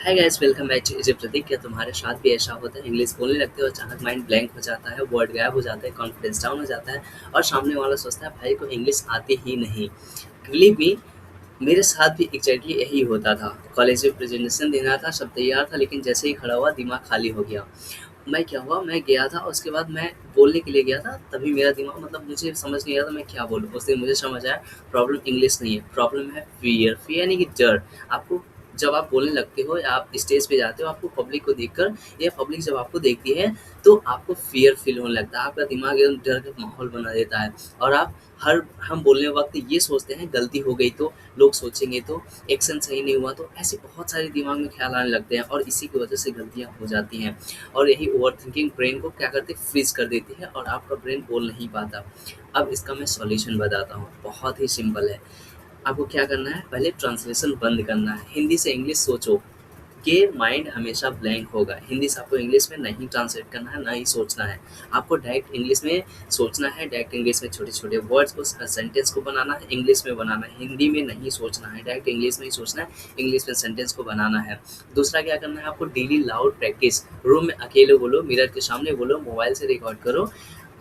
Hi guys, welcome back to easy Prateek. क्या तुम्हारे साथ भी ऐसा होता है? इंग्लिश बोलने लगते हो, अचानक माइंड ब्लैंक हो जाता है, वर्ड गायब हो जाता है, कॉन्फिडेंस डाउन हो जाता है और सामने वाला सोचता है भाई को इंग्लिश आती ही नहीं। बिलीव मी, मेरे साथ भी एग्जैक्टली यही होता था। कॉलेज में प्रेजेंटेशन देना था, सब तैयार था, लेकिन जैसे ही खड़ा हुआ दिमाग खाली हो गया। मैं क्या हुआ, मैं गया था, उसके बाद मैं बोलने के लिए गया था, तभी मेरा दिमाग मुझे समझ नहीं आ रहा था मैं क्या बोलूँ। उस दिन मुझे समझ आया प्रॉब्लम इंग्लिश नहीं है, प्रॉब्लम है फ़ियर। फ़ियर यानी कि डर। आपको जब आप बोलने लगते हो या आप स्टेज पे जाते हो, आपको पब्लिक को देखकर या पब्लिक जब आपको देखती है, तो आपको फ़ियर फ़ील होने लगता है। आपका दिमाग एकदम डर का माहौल बना देता है और हम बोलने वक़्त ये सोचते हैं गलती हो गई तो, लोग सोचेंगे तो, एक्शन सही नहीं हुआ तो, ऐसे बहुत सारे दिमाग में ख़्याल आने लगते हैं और इसी की वजह से गलतियाँ हो जाती हैं। और यही ओवरथिंकिंग ब्रेन को क्या करती है, फ्रीज कर देती है और आपका ब्रेन बोल नहीं पाता। अब इसका मैं सॉल्यूशन बताता हूँ, बहुत ही सिंपल है। आपको क्या करना है, पहले ट्रांसलेशन बंद करना है। हिंदी से इंग्लिश सोचो कि माइंड हमेशा ब्लैंक होगा। हिंदी से आपको इंग्लिश में नहीं ट्रांसलेट करना है, ना ही सोचना है। आपको डायरेक्ट इंग्लिश में सोचना है, डायरेक्ट इंग्लिश में छोटे-छोटे वर्ड्स को, सेंटेंस को बनाना है, इंग्लिश में बनाना है। हिंदी में नहीं सोचना है, डायरेक्ट इंग्लिश में ही सोचना है, इंग्लिश में सेंटेंस को बनाना है। दूसरा क्या करना है, आपको डेली लाउड प्रैक्टिस, रूम में अकेले बोलो, मिरर के सामने बोलो, मोबाइल से रिकॉर्ड करो।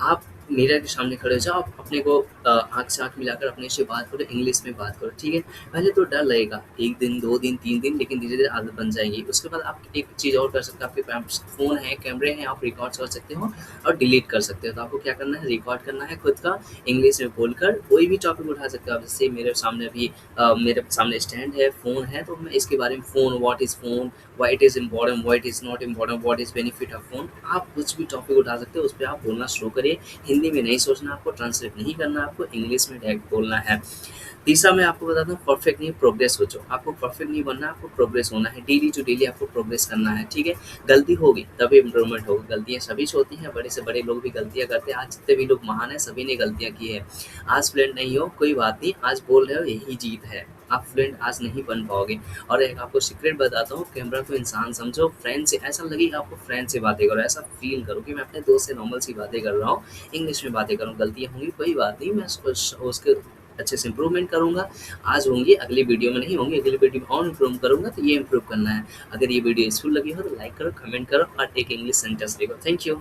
आप मिरर के सामने खड़े हो जाओ, आप अपने को आँख से आँख मिलाकर अपने से बात करो, इंग्लिश में बात करो, ठीक है? पहले तो डर लगेगा, 1 दिन, 2 दिन, 3 दिन, लेकिन धीरे-धीरे आदत बन जाएगी। उसके बाद आप एक चीज़ और कर सकते हो, आपके पास फ़ोन है, कैमरे हैं, आप रिकॉर्ड्स कर सकते हो और डिलीट कर सकते हो। तो आपको क्या करना है, रिकॉर्ड करना है खुद का, इंग्लिश में बोलकर कोई भी टॉपिक उठा सकते हो आप। जैसे मेरे सामने स्टैंड है, फ़ोन है, तो मैं इसके बारे में phone, what is phone, why it is important, why it is not important, what is benefit of phone. आप कुछ भी टॉपिक उठा सकते हो, उस पे आप बोलना शुरू करिए। हिंदी में नहीं सोचना आपको, ट्रांसलेट नहीं करना आपको, इंग्लिश में डायरेक्ट बोलना है। तीसरा मैं आपको बताता हूँ, परफेक्ट नहीं, प्रोग्रेस सोचो। आपको परफेक्ट नहीं बनना, आपको प्रोग्रेस होना है। डेली टू डेली आपको प्रोग्रेस करना है, ठीक है? गलती होगी तभी इम्प्रूवमेंट होगा। गलतियाँ सभी से होती हैं, बड़े से बड़े लोग भी गलतियाँ करते हैं। आज जितने भी लोग महान हैं, सभी ने गलतियाँ की है। आज फ्लुएंट नहीं हो, कोई बात नहीं, आज बोल रहे हो यही जीत है। आप फ्लुएंट आज नहीं बन पाओगे। और एक आपको सीक्रेट बताता हूँ, कैमरा को इंसान समझो, फ्रेंड से ऐसा लगे कि आपको फ्रेंड से बातें करो, ऐसा फ़ील करो कि मैं अपने दोस्त से नॉर्मल सी बातें कर रहा हूँ, इंग्लिश में बातें कर रहा हूँ। गलतियाँ होंगी, कोई बात नहीं, मैं उसके अच्छे से इम्प्रूवमेंट करूँगा। आज होंगी, अगली वीडियो में नहीं होंगी, अगली वीडियो में और इम्प्रूव करूँगा, तो ये इम्प्रूव करना है। अगर ये वीडियो यूज़फुल लगी हो तो लाइक करो, कमेंट करो और एक इंग्लिश सेंटेंस लिखो। Thank you.